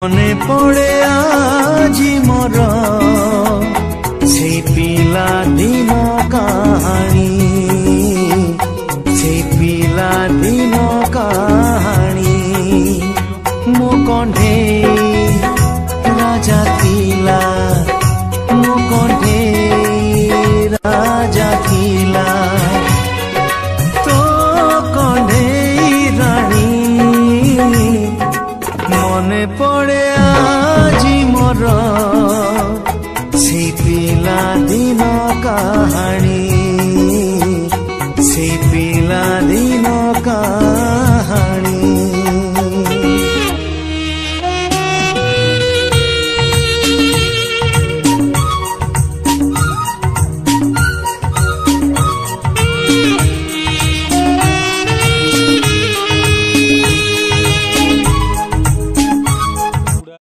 মনে পড়ে আজি মোর সেই পিলা দিন কাহানি, সেই পিলা দিন কাহানি। মো কণ্ঠে রাজা থিলা, মো কণ্ঠে রাজা থিলা, তো কণ্ঠে রানী। মনে পড়ে আজি মোর সেই পিলা দিন কাহানি, সেই পিলা